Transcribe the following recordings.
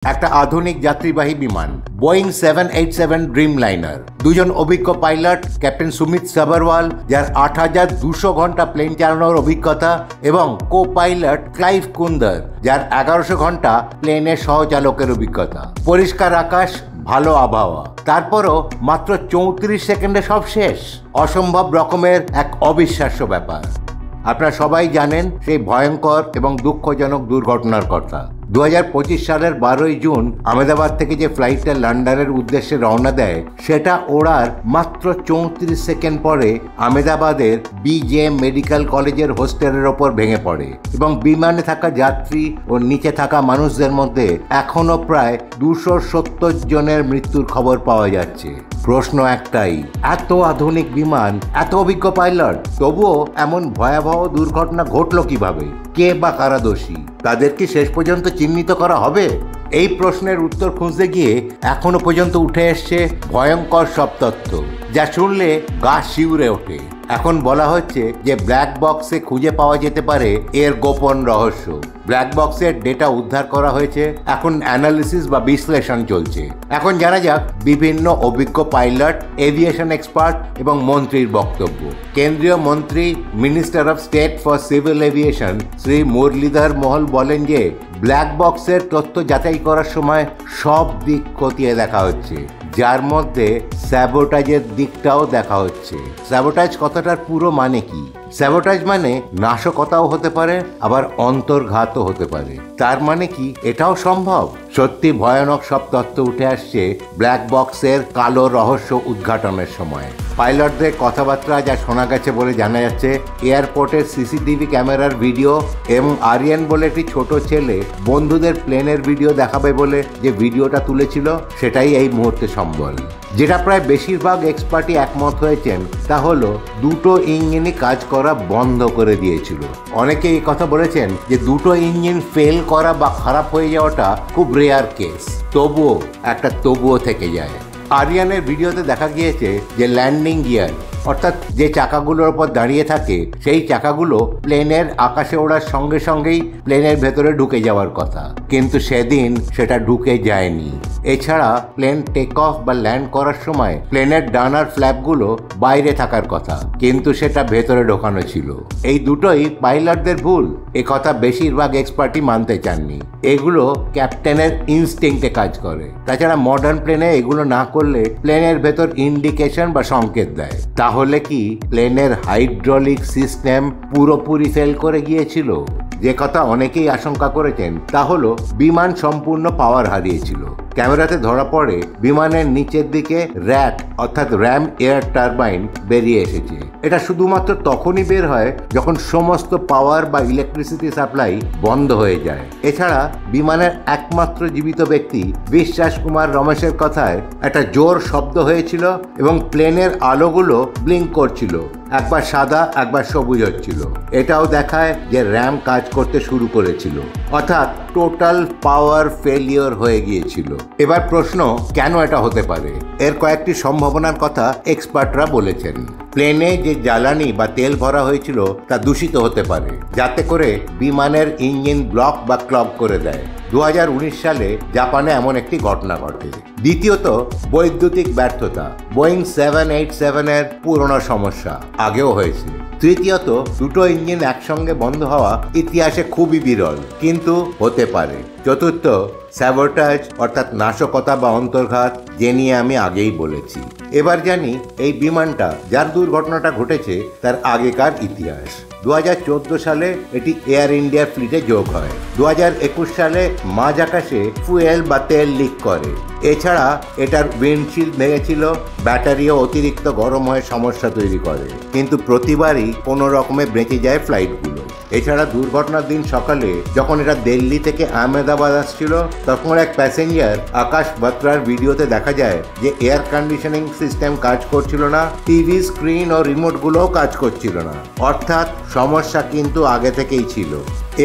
একটা আধুনিক যাত্রীবাহী বিমান বোয়িং 787 ড্রিমলাইনার। দুজন অভিজ্ঞ পাইলট, ক্যাপ্টেন সুমিত সাবরওয়াল যার ৮,২০০ ঘন্টা প্লেন চালানোর অভিজ্ঞতা এবং কো পাইলট ক্লাইভ কুন্দর যার ১১০০ ঘন্টা প্লেনের সহচালকের অভিজ্ঞতা। পরিষ্কার আকাশ, ভালো আবহাওয়া, তারপরও মাত্র ৩৪ সেকেন্ডে সব শেষ। অসম্ভব রকমের এক অবিশ্বাস্য ব্যাপার। আপনারা সবাই জানেন সেই ভয়ঙ্কর এবং দুঃখজনক দুর্ঘটনার কথা। ২০২৫ সালের ১২ই জুন আহমেদাবাদ থেকে যে ফ্লাইটটা লন্ডনের উদ্দেশ্যে রওনা দেয়, সেটা ওড়ার মাত্র ৩৪ সেকেন্ড পরে আহমেদাবাদের BJ মেডিকেল কলেজের হোস্টেলের ওপর ভেঙে পড়ে এবং বিমানে থাকা যাত্রী ও নিচে থাকা মানুষদের মধ্যে এখনও প্রায় ২৭০ জনের মৃত্যুর খবর পাওয়া যাচ্ছে। প্রশ্ন একটাই, এত আধুনিক বিমান, এত অভিজ্ঞ পাইলট, তবুও এমন ভয়াবহ দুর্ঘটনা ঘটল কিভাবে? কে বা কারা দোষী? তাদের কি শেষ পর্যন্ত চিহ্নিত করা হবে? এই প্রশ্নের উত্তর খুঁজতে গিয়ে এখনো পর্যন্ত উঠে এসছে ভয়ঙ্কর সব তথ্য, যা শুনলে গা শিউরে ওঠে। এখন বলা হচ্ছে যে ব্ল্যাক বক্সে খুঁজে পাওয়া যেতে পারে এর গোপন রহস্য। ব্ল্যাক বক্সের ডেটা উদ্ধার করা হয়েছে, এখন অ্যানালিসিস বা বিশ্লেষণ চলছে। এখন জানা যাক বিভিন্ন অভিজ্ঞ পাইলট, এভিয়েশন এক্সপার্ট এবং মন্ত্রীর বক্তব্য। কেন্দ্রীয় মন্ত্রী, minister of state for civil aviation Shri Murlidhar Mohol বলেন যে ব্ল্যাক বক্সের তথ্য যাচাই করার সময় সব দিক খতিয়ে দেখা হচ্ছে, যার মধ্যে স্যাবোটাজের দিকটাও দেখা হচ্ছে। স্যাবোটাজ কথাটার পুরো মানে কি? স্যাবোটাজ মানে নাশকতাও হতে পারে, আবার অন্তর্ঘাতও হতে পারে। তার মানে কি এটাও সম্ভব? সত্যি ভয়ানক সব তথ্য উঠে আসছে ব্ল্যাক বক্সের কালো রহস্য উদ্ঘাটনের সময়। পাইলটদের কথাবার্তা যা শোনা গেছে বলে জানা যাচ্ছে, এয়ারপোর্টের CCTV ক্যামেরার ভিডিও এবং আরিয়ান বলে একটি ছোট ছেলে বন্ধুদের প্লেনের ভিডিও দেখাবে বলে যে ভিডিওটা তুলেছিল, সেটাই এই মুহূর্তে সম্বল। যেটা প্রায় বেশিরভাগ এক্সপার্টই একমত হয়েছেন তা হলো দুটো ইঞ্জিনই কাজ করা বন্ধ করে দিয়েছিল। অনেকে এই কথা বলেছেন যে দুটো ইঞ্জিন ফেল করা বা খারাপ হয়ে যাওয়াটা খুব রেয়ার কেস, তবুও থেকে যায়। আরিয়ানের ভিডিওতে দেখা গিয়েছে যে ল্যান্ডিং গিয়ার, অর্থাৎ যে চাকাগুলোর ওপর দাঁড়িয়ে থাকে, সেই চাকাগুলো প্লেনের আকাশে ওড়ার সঙ্গে সঙ্গেই প্লেনের ভেতরে ঢুকে যাওয়ার কথা, কিন্তু সেদিন সেটা ঢুকে যায়নি। এছাড়া প্লেন টেক অফ বা ল্যান্ড করার সময় প্লেনের ডানার ফ্ল্যাপগুলো বাইরে থাকার কথা, কিন্তু সেটা ভেতরে ঢোকানো ছিল। এই দুটোই পাইলটদের ভুল, কথা বেশিরভাগ এক্সপার্টই মানতে চাননি। এগুলো ক্যাপ্টেনের ইনস্টিংক্টে কাজ করে। তাছাড়া মডার্ন প্লেনে এগুলো না করলে প্লেনের ভেতর ইন্ডিকেশন বা সংকেত দেয়। তাহলে কি প্লেনের হাইড্রোলিক সিস্টেম পুরোপুরি ফেল করে গিয়েছিল? যে কথা অনেকেই আশঙ্কা করেছেন তা হলো বিমান সম্পূর্ণ পাওয়ার হারিয়েছিল। ক্যামেরাতে ধরা পড়ে বিমানের নিচের দিকে র্যাট অর্থাৎ র্যাম এয়ার টারবাইন বেরিয়ে এসেছে। এটা শুধুমাত্র তখনই বের হয় যখন সমস্ত পাওয়ার বা ইলেকট্রিসিটি সাপ্লাই বন্ধ হয়ে যায়। এছাড়া বিমানের একমাত্র জীবিত ব্যক্তি বিশ্বাস কুমার রমেশের কথায় একটা জোর শব্দ হয়েছিল এবং প্লেনের আলোগুলো ব্লিঙ্ক করছিল, একবার সাদা একবার সবুজ হচ্ছিল। এটাও দেখায় যে র্যাম কাজ করতে শুরু করেছিল, অর্থাৎ টোটাল পাওয়ার ফেলিওর হয়ে গিয়েছিল। এবার প্রশ্ন, কেন এটা হতে পারে? এর কয়েকটি সম্ভাবনার কথা এক্সপার্টরা বলেছেন। প্লেনে যে জ্বালানি বা তেল ভরা হয়েছিল তা দূষিত হতে পারে, যাতে করে বিমানের ইঞ্জিন ব্লক বা ক্লগ করে দেয়। 2019 সালে জাপানে এমন একটি ঘটনা ঘটে। দ্বিতীয়ত, বৈদ্যুতিক ব্যর্থতা, বোয়িং 787 এর পুরনো সমস্যা, আগেও হয়েছে। তৃতীয়ত, দুটো ইঞ্জিন একসঙ্গে বন্ধ হওয়া ইতিহাসে খুবই বিরল, কিন্তু হতে পারে। চতুর্থ, স্যাবোটাজ অর্থাৎ নাশকতা বা অন্তর্ঘাত, যে নিয়ে আমি আগেই বলেছি। এবার জানি এই বিমানটা যার দুর্ঘটনাটা ঘটেছে তার আগেকার ইতিহাস। 2014 সালে এটি এয়ার ইন্ডিয়ার ফ্লিটে যোগ হয়। 2021 সালে মাঝ আকাশে ফুয়েল বা তেল লিক করে। এছাড়া এটার উইন্ডশিল্ড ভেঙেছিল, ব্যাটারিও অতিরিক্ত গরম হয়ে সমস্যা তৈরি করে, কিন্তু প্রতিবারই কোনো রকমে বেঁচে যায় ফ্লাইটগুলো। এছাড়া দুর্ঘটনার দিন সকালে যখন এটা দিল্লি থেকে আহমেদাবাদ আসছিল, তখন এক প্যাসেঞ্জার আকাশ বাত্রার ভিডিওতে দেখা যায় যে এয়ার কন্ডিশনিং সিস্টেম কাজ করছিল না, টিভি স্ক্রিন ও রিমোটগুলোও কাজ করছিল না, অর্থাৎ সমস্যা কিন্তু আগে থেকেই ছিল।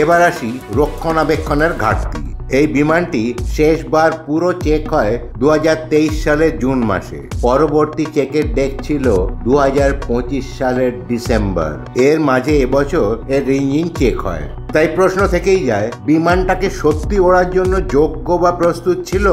এবার আসি রক্ষণাবেক্ষণের ঘাটতি। এই বিমানটি শেষবার পুরো চেক হয় 2023 সালের জুন মাসে। পরবর্তী চেকের ডেট ছিল 2025 সালের ডিসেম্বর। এর মাঝে এবছর এর ইঞ্জিন চেক হয়। তাই প্রশ্ন থেকেই যায়, বিমানটাকে সত্যি ওড়ার জন্য যোগ্য বা প্রস্তুত ছিল?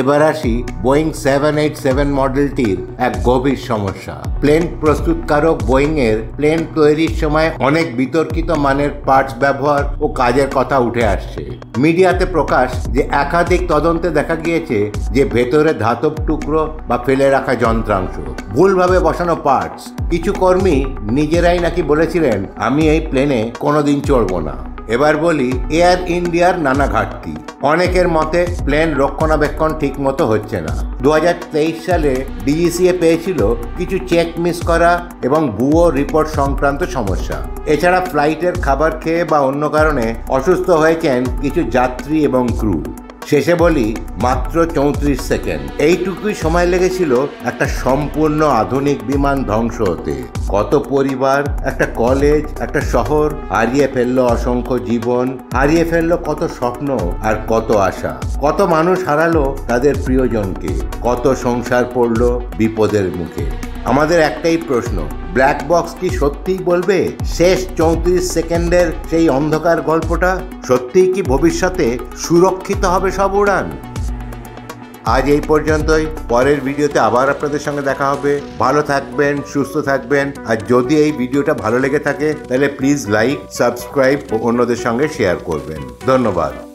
এবার আসি বোয়িং 787 মডেলটির এক গভীর সমস্যা। প্লেন প্রস্তুতকারক বোয়িং এর প্লেন তৈরির সময় অনেক বিতর্কিত মানের পার্টস ব্যবহার ও কাজের কথা উঠে আসছে। মিডিয়াতে প্রকাশ যে একাধিক তদন্তে দেখা গিয়েছে যে ভেতরে ধাতব টুকরো বা ফেলে রাখা যন্ত্রাংশ, ভুলভাবে বসানো পার্টস। কিছু কর্মী নিজেরাই নাকি বলেছিলেন, আমি এই প্লেনে কোনোদিন চড়বো না। এবার বলি এয়ার ইন্ডিয়ার নানা ঘাটতি। অনেকের মতে প্লেন রক্ষণাবেক্ষণ ঠিক মতো হচ্ছে না। 2023 সালে ডিজিসিএ পেয়েছিল কিছু চেক মিস করা এবং ভুয়ো রিপোর্ট সংক্রান্ত সমস্যা। এছাড়া ফ্লাইটের খাবার খেয়ে বা অন্য কারণে অসুস্থ হয়েছেন কিছু যাত্রী এবং ক্রু। শেষে বলি মাত্র 34 সেকেন্ড। এইটুকুই সময় লেগেছিল একটা সম্পূর্ণ আধুনিক বিমান ধ্বংস হতে। কত পরিবার, একটা কলেজ, একটা শহর হারিয়ে ফেললো অসংখ্য জীবন, হারিয়ে ফেললো কত স্বপ্ন আর কত আশা। কত মানুষ হারালো তাদের প্রিয়জনকে, কত সংসার পড়লো বিপদের মুখে। আমাদের একটাই প্রশ্ন, ব্ল্যাক বক্স কি সত্যিই বলবে শেষ 34 সেকেন্ডের সেই অন্ধকার গল্পটা? সত্যিই কি ভবিষ্যতে সুরক্ষিত হবে সব উড়ান? আজ এই পর্যন্তই। পরের ভিডিওতে আবার আপনাদের সঙ্গে দেখা হবে। ভালো থাকবেন, সুস্থ থাকবেন। আর যদি এই ভিডিওটা ভালো লেগে থাকে তাহলে প্লিজ লাইক, সাবস্ক্রাইব ও অন্যদের সঙ্গে শেয়ার করবেন। ধন্যবাদ।